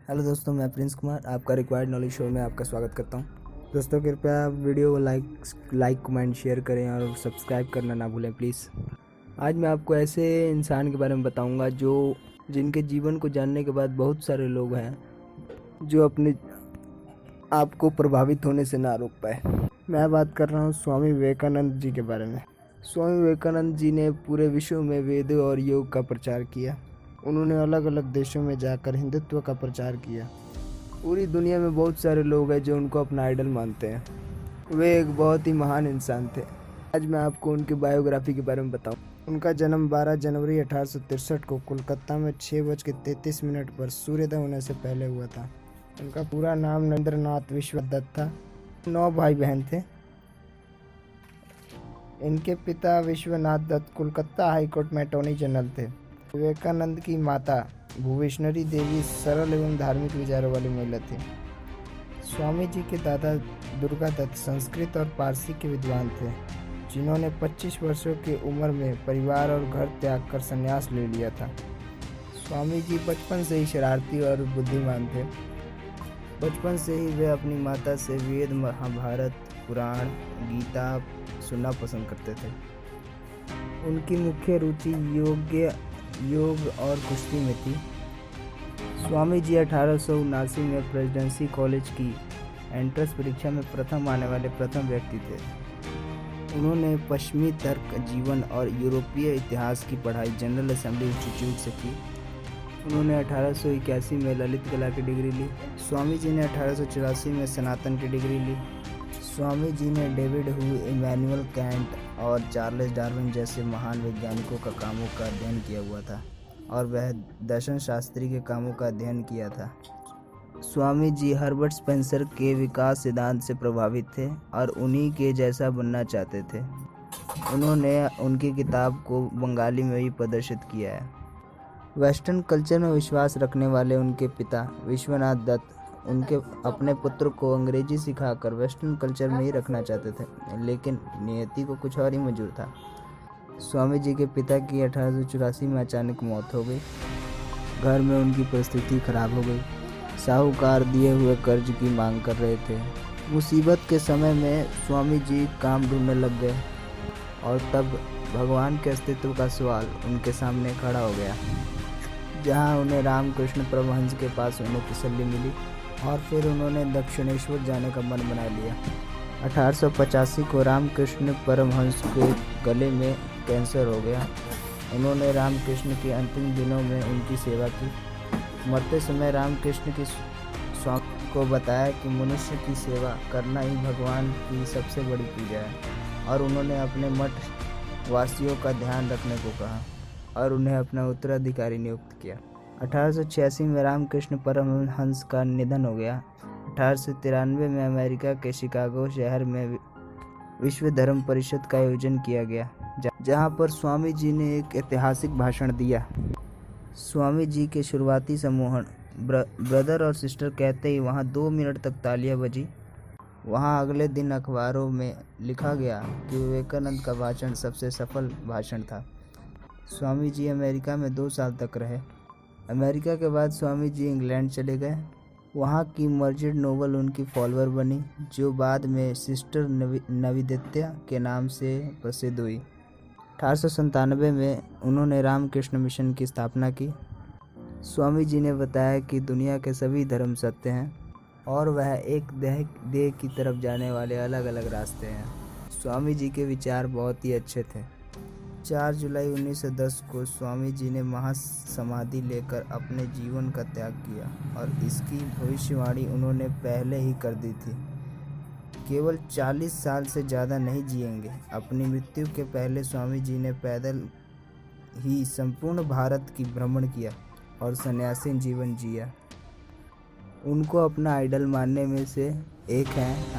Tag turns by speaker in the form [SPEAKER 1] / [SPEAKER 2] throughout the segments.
[SPEAKER 1] Hello दोस्तों, मैं Prince Kumar आपका रिक्वायर्ड नॉलेज शो में आपका स्वागत करता हूं। दोस्तों कृपया वीडियो को लाइक कमेंट शेयर करें और सब्सक्राइब करना ना भूलें प्लीज़। आज मैं आपको ऐसे इंसान के बारे में बताऊंगा जिनके जीवन को जानने के बाद बहुत सारे लोग हैं जो अपने आप को प्रभावित होने से ना रोक पाए। मैं बात कर रहा हूं स्वामी विवेकानंद जी के बारे में। स्वामी विवेकानंद जी ने पूरे विश्व में वेदों और योग का प्रचार किया। उन्होंने अलग अलग देशों में जाकर हिंदुत्व का प्रचार किया। पूरी दुनिया में बहुत सारे लोग हैं जो उनको अपना आइडल मानते हैं। वे एक बहुत ही महान इंसान थे। आज मैं आपको उनकी बायोग्राफी के बारे में बताऊं। उनका जन्म 12 जनवरी 1863 को कोलकाता में 6:33 पर सूर्योदय होने से पहले हुआ था। उनका पूरा नाम नरेंद्रनाथ विश्वदत्त था। 9 भाई बहन थे। इनके पिता विश्वनाथ दत्त कोलकाता हाईकोर्ट में अटॉर्नी जनरल थे। विवेकानंद की माता भुवनेश्वरी देवी सरल एवं धार्मिक विचारों वाली महिला थी। स्वामी जी के दादा दुर्गा दत्त संस्कृत और पारसी के विद्वान थे, जिन्होंने 25 वर्षों की उम्र में परिवार और घर त्याग कर संन्यास ले लिया था। स्वामी जी बचपन से ही शरारती और बुद्धिमान थे। बचपन से ही वे अपनी माता से वेद, महाभारत, पुराण, गीता सुनना पसंद करते थे। उनकी मुख्य रुचि योग और कुश्ती में थी। स्वामी जी 1879 में प्रेसिडेंसी कॉलेज की एंट्रेंस परीक्षा में प्रथम आने वाले प्रथम व्यक्ति थे। उन्होंने पश्चिमी तर्क, जीवन और यूरोपीय इतिहास की पढ़ाई जनरल असेंबली इंस्टीट्यूट से की। उन्होंने 1881 में ललित कला की डिग्री ली। स्वामी जी ने 1884 में स्नातन की डिग्री ली। स्वामी जी ने डेविड ह्यू, इमैनुअल कैंट और चार्ल्स डार्विन जैसे महान वैज्ञानिकों का कामों का अध्ययन किया हुआ था और वह दर्शन शास्त्री के कामों का अध्ययन किया था। स्वामी जी हर्बर्ट स्पेंसर के विकास सिद्धांत से प्रभावित थे और उन्हीं के जैसा बनना चाहते थे। उन्होंने उनकी किताब को बंगाली में भी प्रदर्शित किया है। वेस्टर्न कल्चर में विश्वास रखने वाले उनके पिता विश्वनाथ दत्त उनके अपने पुत्र को अंग्रेजी सिखाकर वेस्टर्न कल्चर में ही रखना चाहते थे, लेकिन नियति को कुछ और ही मंजूर था। स्वामी जी के पिता की 1884 में अचानक मौत हो गई। घर में उनकी परिस्थिति खराब हो गई। साहूकार दिए हुए कर्ज की मांग कर रहे थे। मुसीबत के समय में स्वामी जी काम ढूंढने लग गए और तब भगवान के अस्तित्व का सवाल उनके सामने खड़ा हो गया, जहां उन्हें रामकृष्ण परमहंस के पास उन्हें तसल्ली मिली और फिर उन्होंने दक्षिणेश्वर जाने का मन बना लिया। 1885 को रामकृष्ण परमहंस के गले में कैंसर हो गया। उन्होंने रामकृष्ण के अंतिम दिनों में उनकी सेवा की। मरते समय रामकृष्ण की स्वामी को बताया कि मनुष्य की सेवा करना ही भगवान की सबसे बड़ी पूजा है और उन्होंने अपने मठ वासियों का ध्यान रखने को कहा और उन्हें अपना उत्तराधिकारी नियुक्त किया। 1886 में रामकृष्ण परमहंस का निधन हो गया। 1893 में अमेरिका के शिकागो शहर में विश्व धर्म परिषद का आयोजन किया गया, जहां पर स्वामी जी ने एक ऐतिहासिक भाषण दिया। स्वामी जी के शुरुआती सम्मोहन ब्रदर और सिस्टर कहते ही वहां 2 मिनट तक तालियां बजी। वहां अगले दिन अखबारों में लिखा गया कि विवेकानंद का भाषण सबसे सफल भाषण था। स्वामी जी अमेरिका में 2 साल तक रहे। अमेरिका के बाद स्वामी जी इंग्लैंड चले गए। वहाँ की मर्जेंट नोबल उनकी फॉलोअर बनी, जो बाद में सिस्टर नविदित्या के नाम से प्रसिद्ध हुई। 1897 में उन्होंने रामकृष्ण मिशन की स्थापना की। स्वामी जी ने बताया कि दुनिया के सभी धर्म सत्य हैं और वह एक देह की तरफ जाने वाले अलग अलग रास्ते हैं। स्वामी जी के विचार बहुत ही अच्छे थे। 4 जुलाई 1910 को स्वामी जी ने महासमाधि लेकर अपने जीवन का त्याग किया और इसकी भविष्यवाणी उन्होंने पहले ही कर दी थी। केवल 40 साल से ज़्यादा नहीं जिएंगे। अपनी मृत्यु के पहले स्वामी जी ने पैदल ही संपूर्ण भारत की भ्रमण किया और सन्यासी जीवन जिया। उनको अपना आइडल मानने में से एक हैं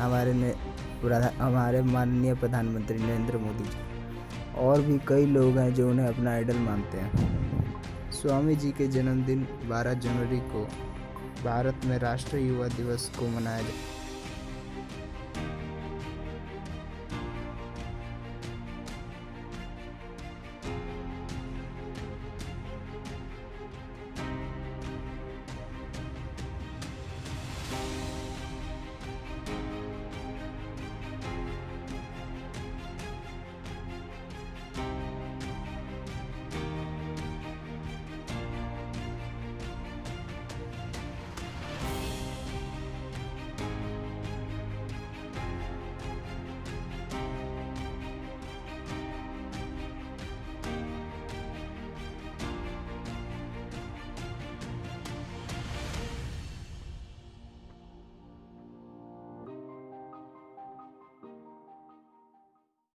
[SPEAKER 1] हमारे माननीय प्रधानमंत्री नरेंद्र मोदी जी। और भी कई लोग हैं जो उन्हें अपना आइडल मानते हैं। स्वामी जी के जन्मदिन 12 जनवरी को भारत में राष्ट्रीय युवा दिवस को मनाया